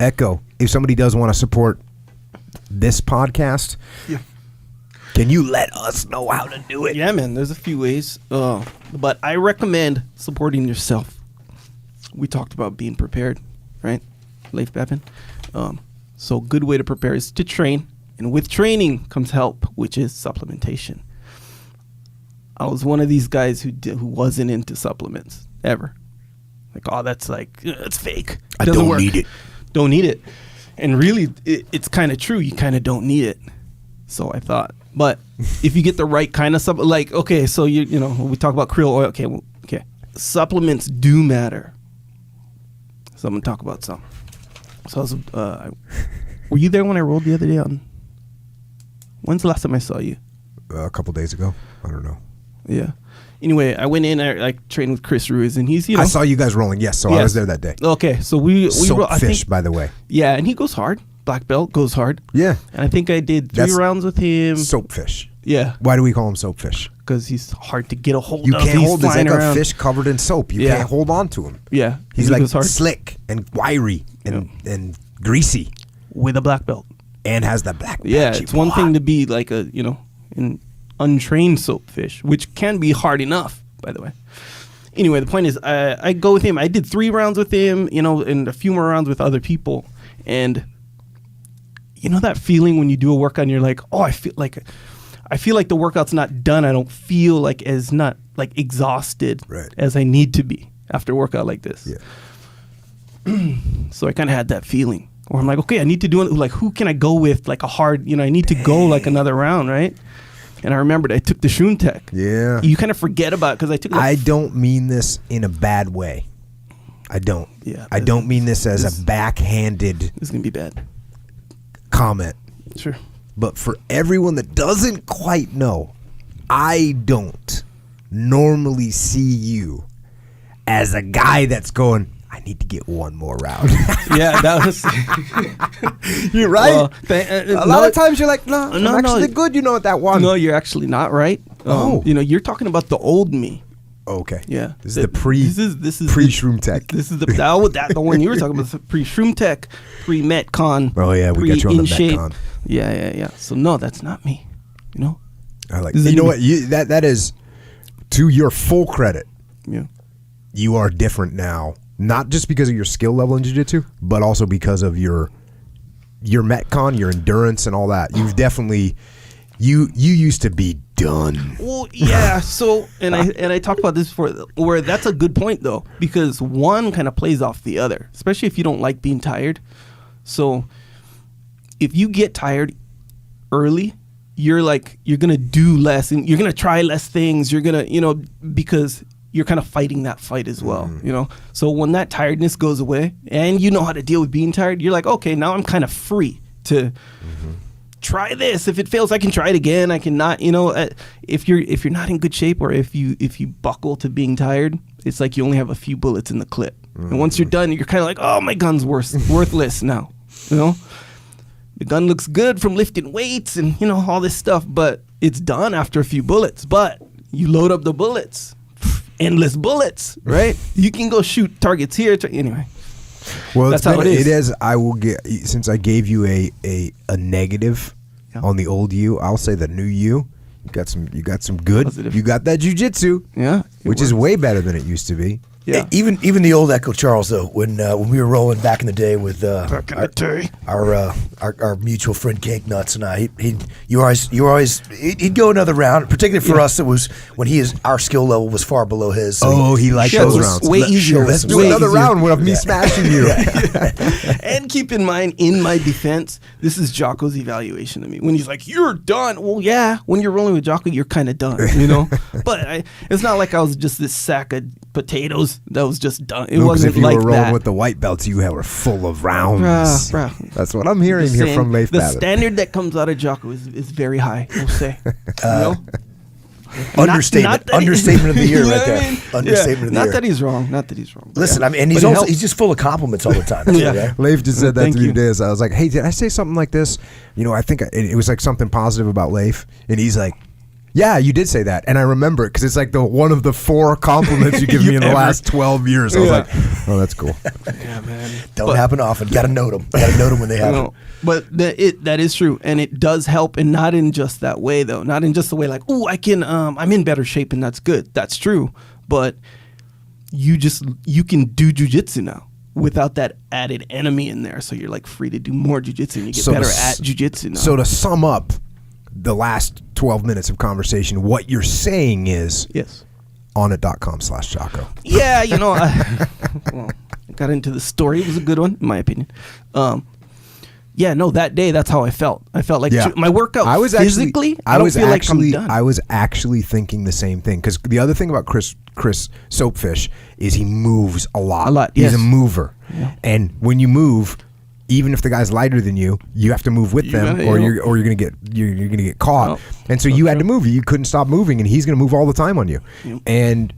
Echo, if somebody does want to support this podcast, can you let us know how to do it? Yeah, man, there's a few ways. But I recommend supporting yourself. We talked about being prepared, right? Leif Babin. So a good way to prepare is to train. And with training comes help, which is supplementation. I was one of these guys who wasn't into supplements ever. Like, oh, that's fake. I don't need it. Don't need it. And really, it's kind of true. You kind of don't need it. So I thought. But if you get the right kind of supplement, like, okay, so you know, we talk about krill oil. Okay. Supplements do matter. So I'm going to talk about some. So I was, were you there when I rolled the other day on? When's the last time I saw you? A couple days ago. I don't know. Yeah. Anyway, I went in. I trained with Chris Ruiz, and he's, you know. I saw you guys rolling. Yes, so I was there that day. Okay, so we Soapfish, by the way. Yeah, and he goes hard. Black belt goes hard. Yeah. And I think I did 3 rounds with him. Soapfish. Yeah. Why do we call him soapfish? Because he's hard to get a hold of. You can't hold him. He's like around. a fish covered in soap. You can't hold on to him. Yeah. He's like slick and wiry and greasy. With a black belt. And has the black belt. Yeah, it's one thing to be like a, you know, an untrained soapfish, which can be hard enough, by the way. Anyway, the point is, I go with him. I did 3 rounds with him, you know, and a few more rounds with other people. And you know that feeling when you do a workout and you're like, oh, I feel like the workout's not done. I don't feel like exhausted as I need to be after a workout like this. Yeah. So I kind of had that feeling. Or I'm like, okay, I need to do it. Like, who can I go with? Like a hard, you know, I need to go like another round, right? And I remembered I took the Shroom Tech. Yeah. You kind of forget about it because I took it. I don't mean this in a bad way. I don't. Yeah. I don't mean this as a backhanded. This is going to be bad. Comment. Sure. But for everyone that doesn't quite know, I don't normally see you as a guy that's going, I need to get one more round. Yeah, that was. You're right. Well, a lot of times you're like, no, I'm actually good. You know what that one? No, you're actually not right. You know, you're talking about the old me. Okay. Yeah. This is the pre-Shroom Tech. This is the one you were talking about. The pre-Shroom Tech, pre-Metcon. Oh yeah, we got you on the Metcon. Yeah. So no, that's not me. You know. I like. You know what? That is, to your full credit. Yeah. You are different now. Not just because of your skill level in jiu-jitsu, but also because of your Metcon, your endurance, and all that. You've definitely, you used to be done. Well, yeah. So, and I talked about this before, where that's a good point though, because one kind of plays off the other, especially if you don't like being tired. So, if you get tired early, you're gonna do less, and you're gonna try less things. You're gonna, you know, because you're kind of fighting that fight as well, you know? So when that tiredness goes away and you know how to deal with being tired, you're like, okay, now I'm kind of free to try this. If it fails, I can try it again. I cannot, you know, if you're not in good shape, or if you buckle to being tired, it's like you only have a few bullets in the clip. And once you're done, you're kind of like, oh, my gun's worthless now, you know? The gun looks good from lifting weights and, you know, all this stuff, but it's done after a few bullets. But you load up the bullets. Endless bullets, right? You can go shoot targets here. Anyway, well, that's how it is. It is. I will get, since I gave you a negative on the old you. I'll say the new you. You got some good. Positive. You got that jiu-jitsu, which is way better than it used to be. Yeah. Even the old Echo Charles though, when we were rolling back in the day with our mutual friend Cake Nuts and I, he'd go another round. Particularly for us, it was when our skill level was far below his. So he liked those rounds. Way easier. Let's do another round with me smashing you. And keep in mind, in my defense, this is Jocko's evaluation of me. When he's like, "You're done." Well, yeah. When you're rolling with Jocko, you're kind of done, you know. But it's not like I was just this sack of potatoes that was just done. It wasn't like that. If you were rolling with the white belts, you were full of rounds. That's what I'm hearing here from Leif The Babin. Standard that comes out of Jocko is very high, we'll say. You know? Understatement of the year right there. I mean? Understatement of the year. Not that he's wrong. Listen, I mean, and he's just full of compliments all the time. Leif just said that to me today. So I was like, hey, did I say something like this? You know, I think it was like something positive about Leif. And he's like, Yeah, you did say that, and I remember it because it's like one of the 4 compliments you give me in the last 12 years. I was like, oh, that's cool. Yeah, man. Don't happen often. Got to note them. Got to note them when they happen. But that is true, and it does help, and not in just that way though. Not in just the way like, oh, I can, I'm in better shape, and that's good. That's true, but you can do jujitsu now without that added enemy in there. So you're like free to do more jujitsu, and you get better at jujitsu now. So to sum up the last 12 minutes of conversation, what you're saying is, yes, onnit.com/Jocko. Yeah, I got into the story. It was a good one, in my opinion. Yeah, no, that day, that's how I felt. I felt like my workout I was physically, I don't feel like I'm done. I was actually thinking the same thing. Because the other thing about Chris Soapfish is he moves a lot. Yes. He's a mover. Yeah. And when you move, even if the guy's lighter than you, you have to move with them, or you're gonna get caught. And so you had to move. You couldn't stop moving, and he's gonna move all the time on you. Yep. And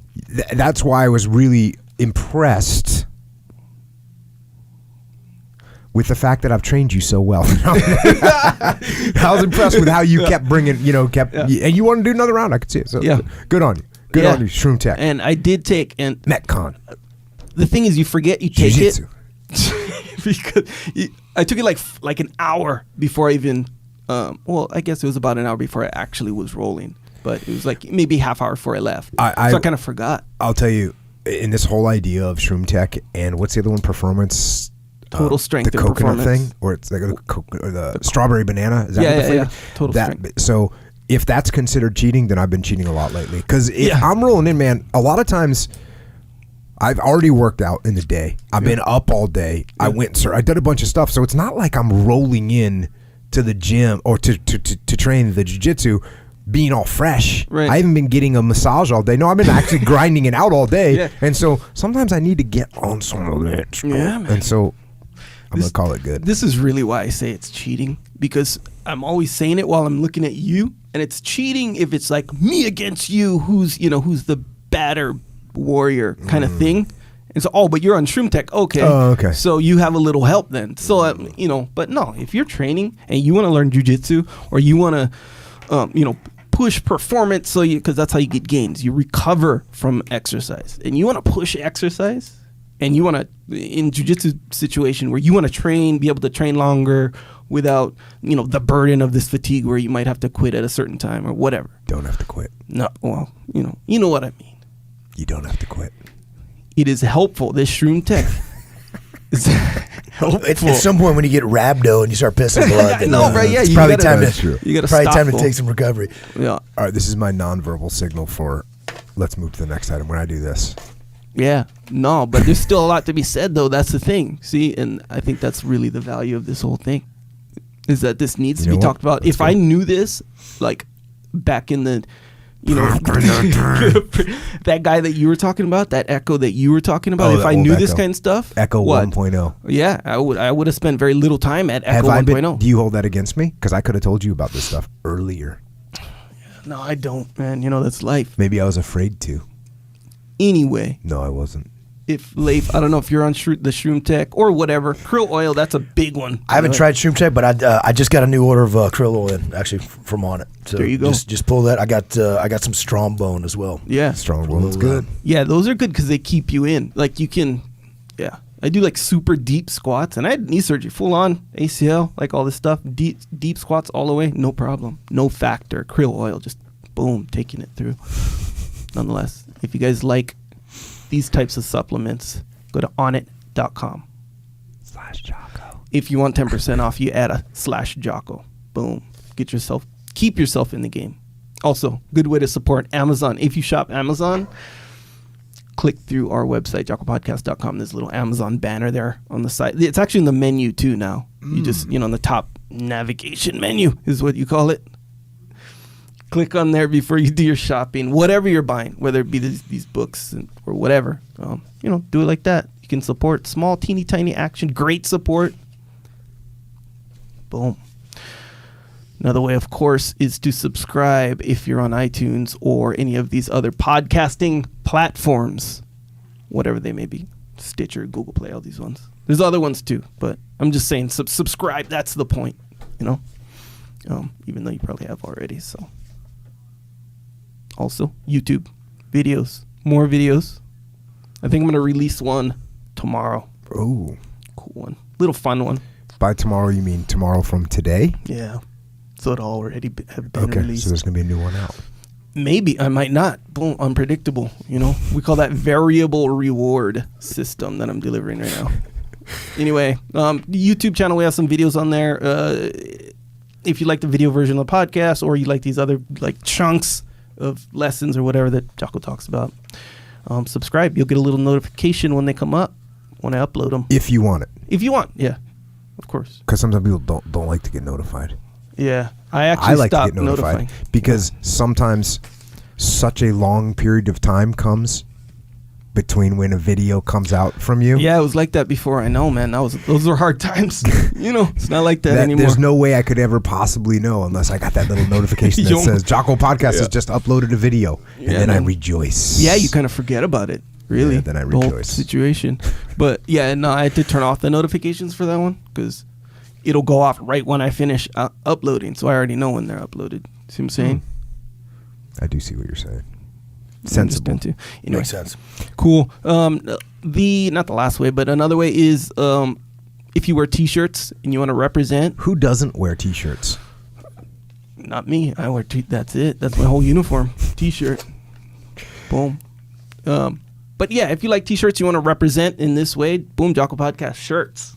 that's why I was really impressed with the fact that I've trained you so well. I was impressed with how you kept bringing, and you want to do another round. I could see it. So good on you. Good on you, Shroom Tech. And I did take, and Metcon. The thing is, you forget you take Jiu-jitsu. It because I took it like an hour before I even, I guess it was about an hour before I actually was rolling, but it was like maybe half hour before I left. So I kind of forgot. I'll tell you, in this whole idea of Shroom Tech and what's the other one, performance, total strength, the and coconut performance thing, or it's like the strawberry banana. Is that yeah, total strength. So if that's considered cheating, then I've been cheating a lot lately. Because I'm rolling in, man. A lot of times, I've already worked out in the day. I've been up all day. I did a bunch of stuff. So it's not like I'm rolling in to the gym or to train the jiu-jitsu being all fresh. Right. I haven't been getting a massage all day. No, I've been actually grinding it out all day. Yeah. And so sometimes I need to get on some of it. Yeah, man. And so I'm going to call it good. This is really why I say it's cheating, because I'm always saying it while I'm looking at you, and it's cheating if it's like me against you, who's the badder warrior kind of thing. And so, but you're on Shroom Tech. Okay. Oh, okay. So you have a little help then. So, but no, if you're training and you want to learn jujitsu, or you want to, push performance, because that's how you get gains. You recover from exercise, and you want to push exercise, and you want to, in jujitsu situation where you want to be able to train longer without, the burden of this fatigue where you might have to quit at a certain time or whatever. Don't have to quit. No, well, you know what I mean. You don't have to quit. It is helpful. This Shroom Tech is helpful. At some point when you get rhabdo and you start pissing blood, no, right? Yeah, it's you probably gotta, time to take some recovery. Yeah. All right, this is my nonverbal signal for let's move to the next item when I do this. Yeah, no, but there's still a lot to be said, though. That's the thing. See, and I think that's really the value of this whole thing, is that this needs to be talked about. If I knew this, like back in the, that guy that you were talking about, that Echo that you were talking about, if I knew this kind of stuff, Echo 1.0. Yeah, I would have spent very little time at Echo 1.0. Do you hold that against me? Because I could have told you about this stuff earlier. No, I don't, man. That's life. Maybe I was afraid to. Anyway. No, I wasn't. If Leif, I don't know if you're on the Shroom Tech or whatever. Krill oil, that's a big one. I haven't tried Shroom Tech, but I just got a new order of krill oil in, actually from On It. So there you go. Just pull that. I got some strong bone as well. Yeah, strong bone's good. Yeah, those are good because they keep you in. Like you can, I do like super deep squats, and I had knee surgery, full on ACL, like all this stuff, deep squats all the way, no problem, no factor. Krill oil, just boom, taking it through. Nonetheless, if you guys like these types of supplements, go to onnit.com/Jocko. If you want 10% off, you add a /Jocko. Boom. Keep yourself in the game. Also, good way to support Amazon. If you shop Amazon, click through our website, jockopodcast.com. There's a little Amazon banner there on the side. It's actually in the menu too now. You just, on the top navigation menu is what you call it. Click on there before you do your shopping, whatever you're buying, whether it be these books or whatever. Do it like that. You can support small, teeny, tiny action. Great support. Boom. Another way, of course, is to subscribe if you're on iTunes or any of these other podcasting platforms, whatever they may be. Stitcher, Google Play, all these ones. There's other ones too, but I'm just saying subscribe. That's the point, even though you probably have already, so. Also, YouTube videos, more videos. I think I'm gonna release one tomorrow. Oh, Cool one, little fun one. by tomorrow you mean tomorrow from today? Yeah, so it'll already have been Okay, released. so there's gonna be a new one out. Maybe I might not. Boom, unpredictable. You know, we call that variable reward system that I'm delivering right now. Anyway, the YouTube channel, we have some videos on there. If you like the video version of the podcast, or you like these other like chunks of lessons or whatever that Jocko talks about, subscribe. You'll get a little notification when they come up, when I upload them. If you want it, If you want, yeah, of course. because sometimes people don't like to get notified. Yeah, I actually I like to stopped get notified notifying. because sometimes such a long period of time comes between when a video comes out from you. Yeah, it was like that before. I know, man. Those were hard times. You know, it's not like that anymore. There's no way I could ever possibly know unless I got that little notification that Yo. says Jocko Podcast has just uploaded a video, and Yeah, then I man. rejoice. Yeah, you kind of forget about it, really. Yeah, then I the whole rejoice. situation. But yeah, no, I had to turn off the notifications for that one because it'll go off right when I finish uploading, so I already know when they're uploaded. See what I'm saying? I do see what you're saying. I Sensible. understand too. Anyway, Makes sense. cool. Not the last way, but another way is if you wear T-shirts and you want to represent. Who doesn't wear T-shirts? Not me. I wear that's it. That's my whole uniform. T-shirt. Boom. But yeah, if you like T-shirts, you want to represent in this way. Boom, Jocko Podcast shirts.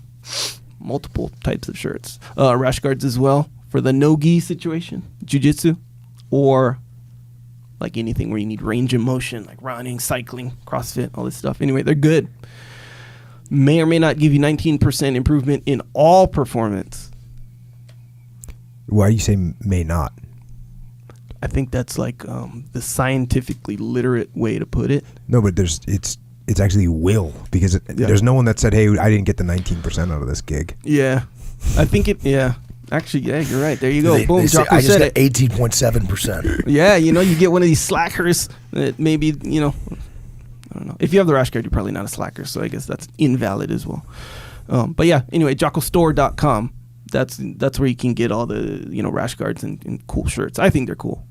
Multiple types of shirts. Rash guards as well for the no-gi situation, jiu-jitsu, or like anything where you need range of motion, like running, cycling, CrossFit, all this stuff. Anyway, they're good. May or may not give you 19% improvement in all performance. Why do you say may not? I think that's like the scientifically literate way to put it. No, but it's actually will, because there's no one that said, hey, I didn't get the 19% out of this gig. Yeah. I think yeah. Actually, yeah, you're right. There you go. Boom, They say, Jocko I just said got it. 18.7%. Yeah, you know, you get one of these slackers that maybe, you know, I don't know. If you have the rash guard, you're probably not a slacker, so I guess that's invalid as well. But yeah, anyway, jockostore.com. That's where you can get all the, you know, rash guards and cool shirts. I think they're cool.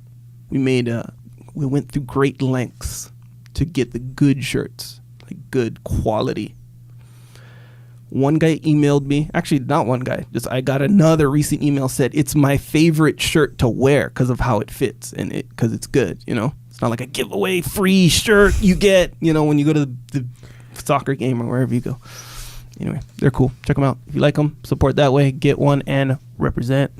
We went through great lengths to get the good shirts, like good quality. One guy emailed me, actually not one guy, just I got another recent email said it's my favorite shirt to wear because of how it fits and because it's good, you know. It's not like a giveaway free shirt you get, you know, when you go to the soccer game or wherever you go. Anyway, they're cool. Check them out. If you like them, support that way. Get one and represent.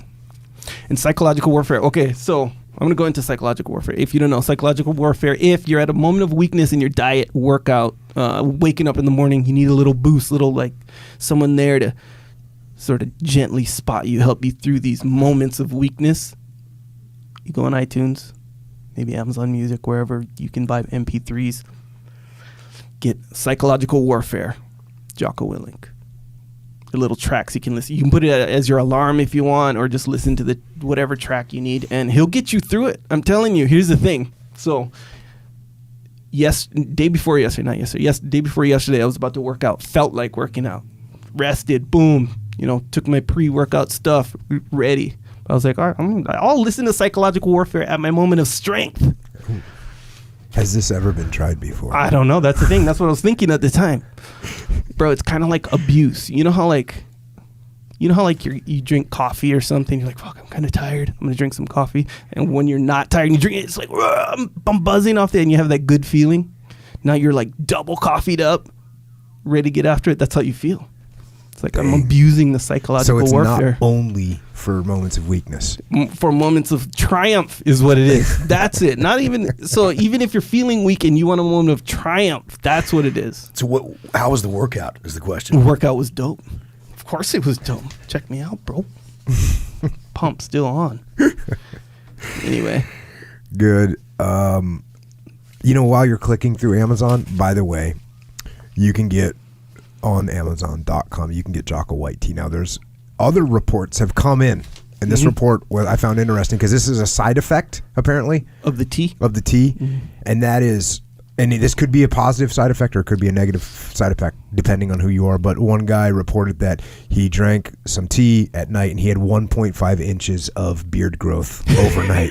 And psychological warfare. Okay, so I'm going to go into psychological warfare. If you don't know, psychological warfare, if you're at a moment of weakness in your diet, workout, waking up in the morning, you need a little boost, little like someone there to sort of gently spot you, help you through these moments of weakness. You go on iTunes, maybe Amazon Music, wherever you can buy MP3s. Get psychological warfare. Jocko Willink. The little tracks you can listen. You can put it as your alarm if you want, or just listen to the whatever track you need, and he'll get you through it. I'm telling you. Here's the thing. So, day before yesterday, I was about to work out. Felt like working out. Rested. Boom. You know, took my pre-workout stuff. Ready. I was like, all right, I'll listen to psychological warfare at my moment of strength. Has this ever been tried before? I don't know. That's the thing. That's what I was thinking at the time. Bro, it's kind of like abuse. You know how you drink coffee or something, you're like, fuck, I'm kind of tired. I'm going to drink some coffee. And when you're not tired and you drink it, it's like, I'm buzzing off there, and you have that good feeling. Now you're like double coffeed up, ready to get after it. That's how you feel. It's like, I'm abusing the psychological warfare. Not only for moments of weakness. For moments of triumph is what it is. That's it. Not even so. Even if you're feeling weak and you want a moment of triumph, that's what it is. So how was the workout is the question. The workout was dope. Of course it was dope. Check me out, bro. Pump still on. Anyway. Good. You know, while you're clicking through Amazon, by the way, you can get on Amazon.com, you can get Jocko White tea. Now, there's other reports have come in, and this report I found interesting because this is a side effect, apparently. Of the tea? Of the tea. And that is, and this could be a positive side effect or it could be a negative side effect, depending on who you are. But one guy reported that he drank some tea at night and he had 1.5 inches of beard growth overnight.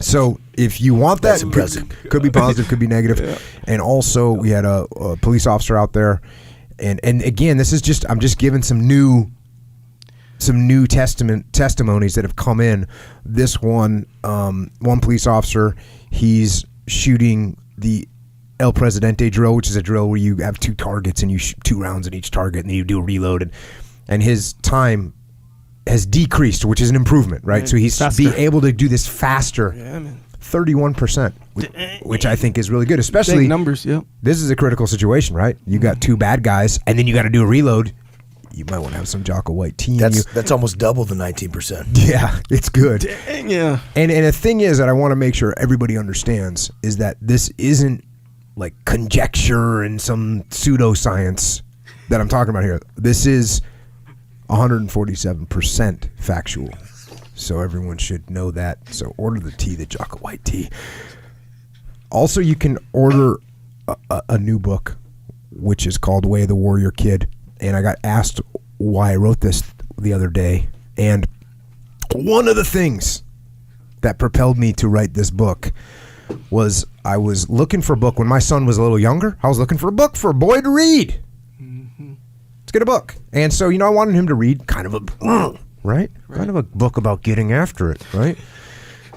So if you want that, That's impressive. could be positive, could be negative. Yeah. And also we had a police officer out there, and again, this is just, I'm just giving some new testimonies that have come in. This one police officer, he's shooting the El Presidente drill, which is a drill where you have 2 targets and you shoot 2 rounds at each target, and then you do a reload, and his time has decreased, which is an improvement, right? So he's Faster. be able to do this faster. Yeah, man. 31%, which I think is really good, especially Big numbers. Yep. this is a critical situation, right? You got 2 bad guys, and then you got to do a reload. You might want to have some Jocko White tea in you. That's almost double the 19%. Yeah, it's good. Dang, yeah. And the thing is that I want to make sure everybody understands is that this isn't like conjecture and some pseudoscience that I'm talking about here. This is 147% factual. So everyone should know that. So order the tea, the Jocko White tea. Also, you can order a new book, which is called Way of the Warrior Kid. And I got asked why I wrote this the other day. And one of the things that propelled me to write this book was I was looking for a book when my son was a little younger. I was looking for a book for a boy to read. Let's get a book. And so, I wanted him to read kind of a, right? Kind of a book about getting after it, right?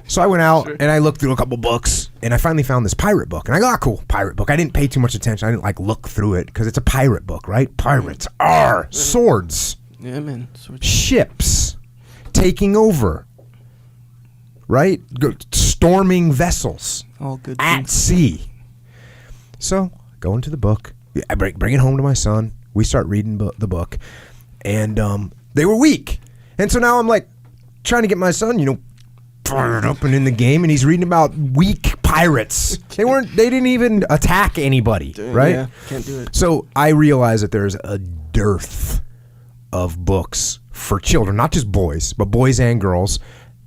So I went out and I looked through a couple books, and I finally found this pirate book. And I go, cool, pirate book. I didn't pay too much attention. I didn't look through it because it's a pirate book, right? Pirates are swords, Yeah, man. ships, taking over, right? Storming vessels All good at things. sea. So go into the book. I bring it home to my son. We start reading the book, and they were weak. And so now I'm like trying to get my son, fired up and in the game, and he's reading about weak pirates. They didn't even attack anybody, right? Yeah, can't do it. So I realize that there's a dearth of books for children, not just boys, but boys and girls,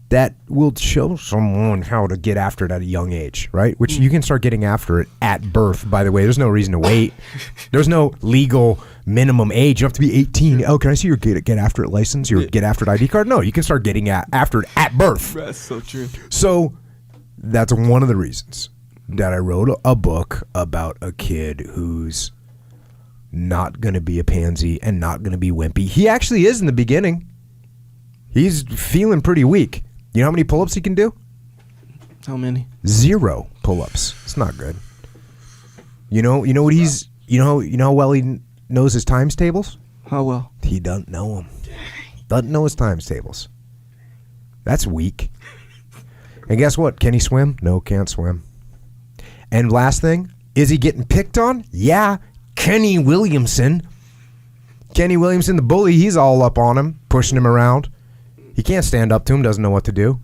that will show someone how to get after it at a young age, right? Which you can start getting after it at birth, by the way. There's no reason to wait. There's no legal minimum age. You have to be 18. Oh, can I see your get after it license, your get after it ID card? No, you can start getting after it at birth. That's so true. So that's one of the reasons that I wrote a book about a kid who's not going to be a pansy and not going to be wimpy. He actually is in the beginning. He's feeling pretty weak. You know how many pull-ups he can do? How many? 0 pull-ups. It's not good. You know what he's. You know how well he knows his times tables. How well? He doesn't know them. Doesn't know his times tables. That's weak. And guess what? Can he swim? No, can't swim. And last thing, is he getting picked on? Yeah. Kenny Williamson, the bully, he's all up on him, pushing him around. He can't stand up to him, doesn't know what to do.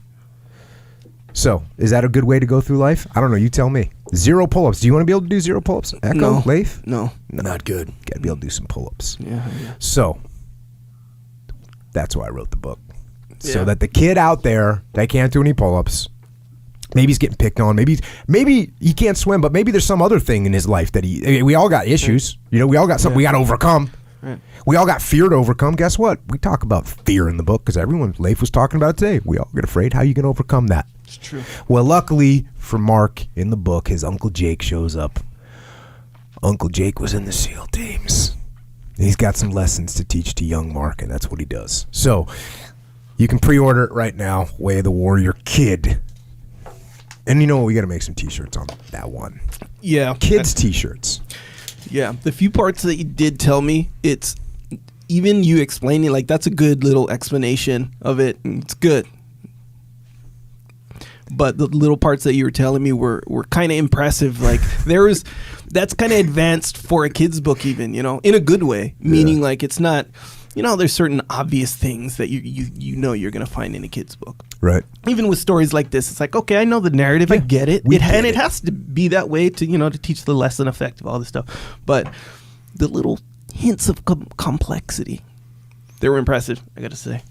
So, is that a good way to go through life? I don't know. You tell me. 0 pull-ups. Do you want to be able to do 0 pull-ups? Echo, No. Leif? No. Not good. Got to be able to do some pull-ups. Yeah. So, that's why I wrote the book. So Yeah. that the kid out there that can't do any pull-ups, maybe he's getting picked on, maybe he can't swim, but maybe there's some other thing in his life that we all got issues. We all got something we got to overcome. Right. We all got fear to overcome. Guess what? We talk about fear in the book because Leif was talking about it today. We all get afraid. How you going to overcome that? It's true. Well, luckily for Mark in the book, his Uncle Jake shows up. Uncle Jake was in the SEAL teams. He's got some lessons to teach to young Mark, and that's what he does. So you can pre-order it right now, Way of the Warrior Kid. And you know what? We got to make some T-shirts on that one. Yeah. Kids T-shirts. Yeah. The few parts that you did tell me, it's even you explaining, like, that's a good little explanation of it. And it's good. But the little parts that you were telling me were kind of impressive. Like, that's kind of advanced for a kid's book even, in a good way. Meaning, like, it's not, there's certain obvious things that you're going to find in a kid's book. Right. Even with stories like this, it's like, okay, I know the narrative, I get it. It has to be that way to teach the lesson effect of all this stuff. But the little hints of complexity, they were impressive, I got to say.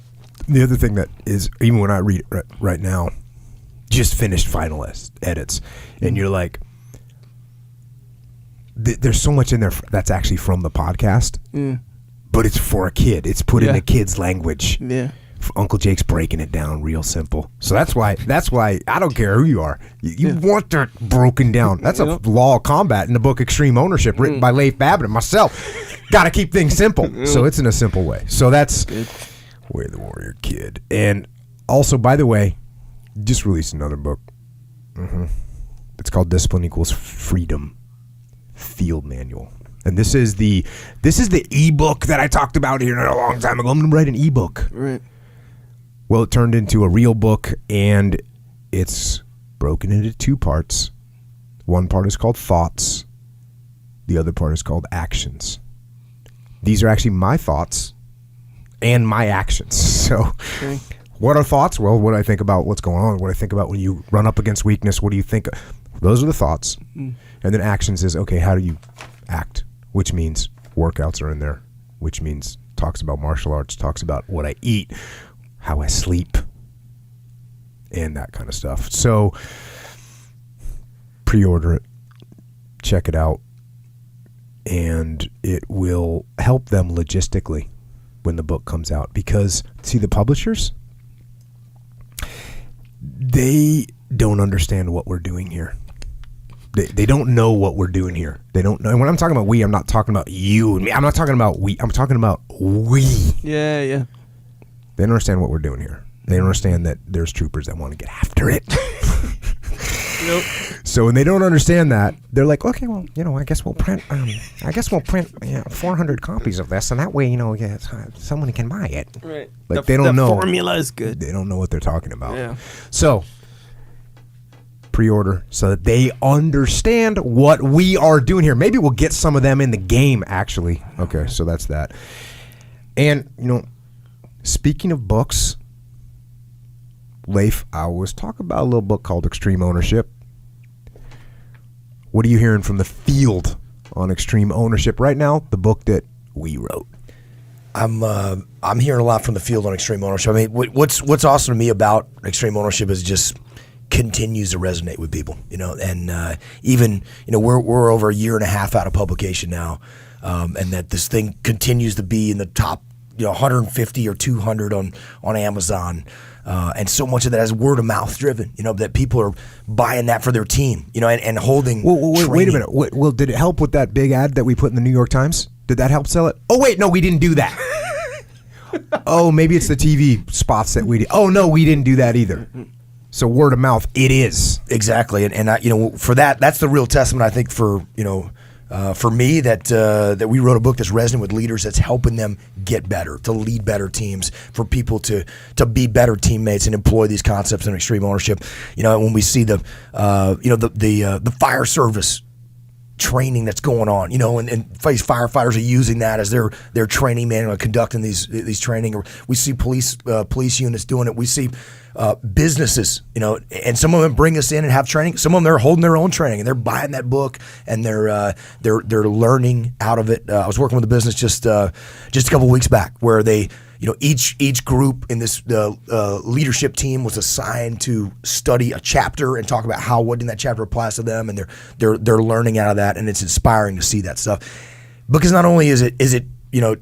The other thing that is, even when I read it right now, just finished final edits, and you're like, there's so much in there that's actually from the podcast, but it's for a kid. It's put in a kid's language. Yeah. Uncle Jake's breaking it down real simple. So that's why I don't care who you are. You want that broken down. That's a law of combat in the book Extreme Ownership, written by Leif Babbitt and myself. Got to keep things simple. So it's in a simple way. So that's Way the Warrior Kid. And also, by the way, just released another book. It's called Discipline Equals Freedom Field Manual. And this is the ebook that I talked about here a long time ago. I'm going to write an ebook. Right. Well, it turned into a real book, and it's broken into 2 parts. One part is called Thoughts. The other part is called Actions. These are actually my thoughts and my actions. So, what are thoughts? Well, what do I think about what's going on? What do I think about when you run up against weakness? What do you think? Those are the thoughts. And then actions is, okay, how do you act? Which means workouts are in there, which means talks about martial arts, talks about what I eat, how I sleep, and that kind of stuff. So pre-order it, check it out, and it will help them logistically when the book comes out. Because, see, the publishers, they don't understand what we're doing here. They don't know what we're doing here. They don't know. And when I'm talking about we, I'm not talking about you and me. I'm not talking about we. I'm talking about we. Yeah. They don't understand what we're doing here. They don't understand that there's troopers that want to get after it. So when they don't understand that, they're like, okay, well, I guess we'll print. 400 copies of this, and that way, someone can buy it. Right. Like they don't know. The formula is good. They don't know what they're talking about. Yeah. So pre-order so that they understand what we are doing here. Maybe we'll get some of them in the game, actually. Okay, so that's that. And, speaking of books, Leif, I was talking about a little book called Extreme Ownership. What are you hearing from the field on Extreme Ownership right now? The book that we wrote. I'm hearing a lot from the field on Extreme Ownership. I mean, what's awesome to me about Extreme Ownership is just continues to resonate with people, and even we're over a year and a half out of publication now, and that this thing continues to be in the top 150 or 200 on Amazon, and so much of that is word of mouth driven, that people are buying that for their team, and holding. Wait a minute. Well, did it help with that big ad that we put in the New York Times? Did that help sell it? Oh wait, no, we didn't do that. Oh, maybe it's the TV spots that we did. Oh no, we didn't do that either. So word of mouth, it is. Exactly, and I, for that's the real testament, I think, for me that we wrote a book that's resonating with leaders, that's helping them get better, to lead better teams, for people to be better teammates and employ these concepts in Extreme Ownership. When we see the fire service training that's going on, and firefighters are using that as their training manual, conducting these training. Or we see police units doing it. We see businesses, and some of them bring us in and have training. Some of them, they're holding their own training and they're buying that book and they're learning out of it. I was working with a business just a couple weeks back where they, each group in this leadership team was assigned to study a chapter and talk about what in that chapter applies to them, and they're learning out of that, and it's inspiring to see that stuff. Because not only is it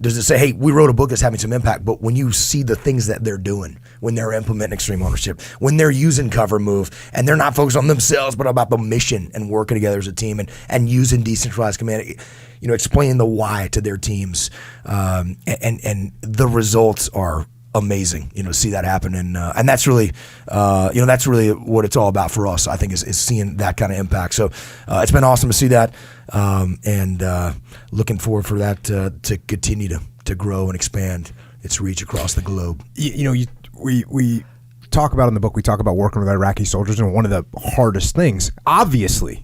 does it say, hey, we wrote a book that's having some impact, but when you see the things that they're doing, when they're implementing Extreme Ownership, when they're using Cover Move, and they're not focused on themselves, but about the mission and working together as a team and using decentralized command, explaining the why to their teams, and the results are amazing, to see that happen. And that's really, that's really what it's all about for us, I think, is seeing that kind of impact. So it's been awesome to see that, and looking forward for that to continue to grow and expand its reach across the globe. We talk about in the book, we talk about working with Iraqi soldiers, and one of the hardest things, obviously,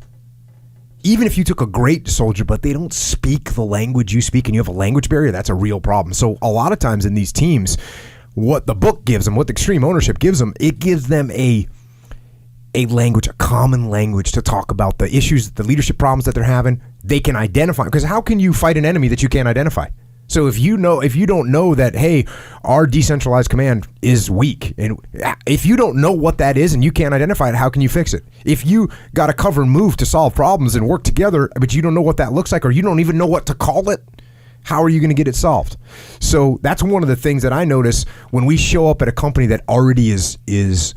even if you took a great soldier, but they don't speak the language you speak and you have a language barrier, that's a real problem. So a lot of times in these teams, what the book gives them, what the Extreme Ownership gives them, it gives them a language, a common language to talk about the issues, the leadership problems that they're having. They can identify, because how can you fight an enemy that you can't identify? So if you don't know that, hey, our decentralized command is weak, and if you don't know what that is and you can't identify it, how can you fix it? If you got to cover and move to solve problems and work together, but you don't know what that looks like, or you don't even know what to call it, How are you going to get it solved? So that's one of the things that I notice when we show up at a company that already is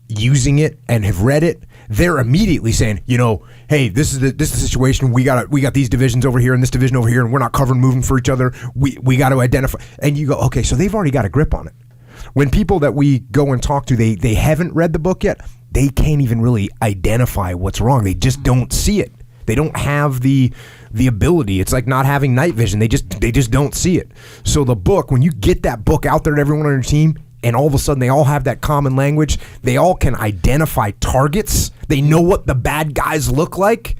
using it and have read it. They're immediately saying, hey, this is the situation. We got these divisions over here and this division over here, and we're not covering moving for each other. We got to identify. And you go, okay, so they've already got a grip on it. When people that we go and talk to, they haven't read the book yet. They can't even really identify what's wrong. They just don't see it. They don't have the ability. It's like not having night vision. They just don't see it. So the book, when you get that book out there to everyone on your team, and all of a sudden they all have that common language, they all can identify targets. They know what the bad guys look like,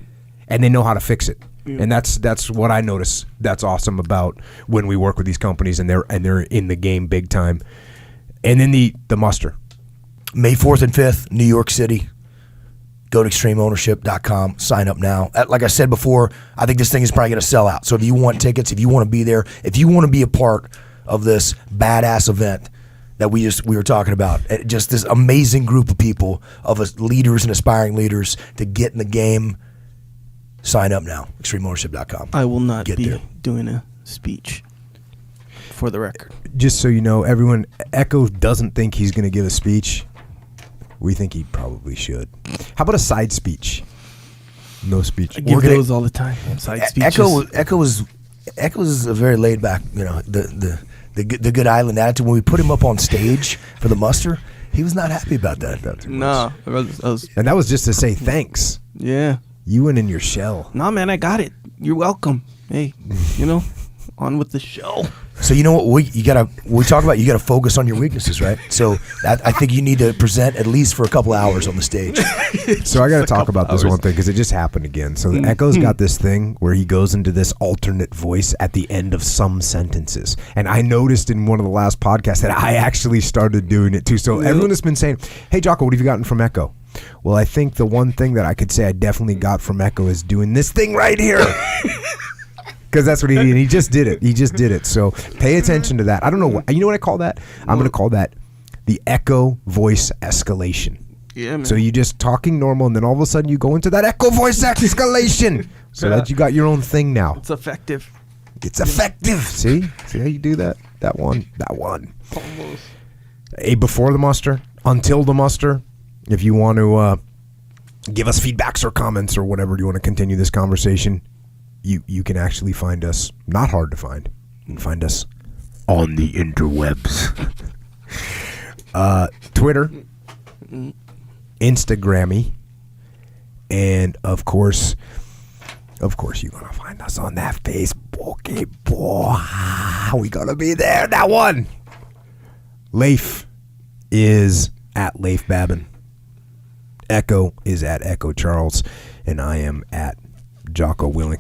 and they know how to fix it. And that's what I notice. That's awesome about when we work with these companies and they're in the game big time. And then the muster. May 4th and 5th, New York City. Go to extremeownership.com. Sign up now. Like I said before, I think this thing is probably going to sell out. So if you want tickets, if you want to be there, if you want to be a part of this badass event that we were talking about, just this amazing group of people, of us leaders and aspiring leaders to get in the game, sign up now. extremeownership.com. I will not be doing a speech, for the record. Just so you know, everyone, Echo doesn't think he's going to give a speech. We think he probably should. How about a side speech? No speech. I give those all the time. Side speeches. Echo is a very laid back, the good island attitude. When we put him up on stage for the muster, he was not happy about that. No, and that was just to say thanks. Yeah. You went in your shell. No, man, I got it. You're welcome. Hey, on with the show. So you know what we talk about, you got to focus on your weaknesses, right? So I think you need to present at least for a couple hours on the stage. So I got to talk about this one thing because it just happened again. So Echo's got this thing where he goes into this alternate voice at the end of some sentences. And I noticed in one of the last podcasts that I actually started doing it too. So everyone has been saying, hey, Jocko, what have you gotten from Echo? Well, I think the one thing that I could say I definitely got from Echo is doing this thing right here. Because that's what he did. And he just did it. So pay attention to that. I don't know. You know what I call that? I'm going to call that the Echo voice escalation. Yeah, man. So you just talking normal, and then all of a sudden you go into that Echo voice escalation. So that you got your own thing now. It's effective. See how you do that? That one. Almost. A before the muster, until the muster. If you want to give us feedbacks or comments or whatever, you want to continue this conversation, you can actually find us, not hard to find. You can find us on the interwebs. Twitter, Instagrammy, and of course you're going to find us on that Facebook. Hey, boy, we going to be there. That one. Leif is at Leif Babin. Echo is at Echo Charles, and I am at Jocko Willink.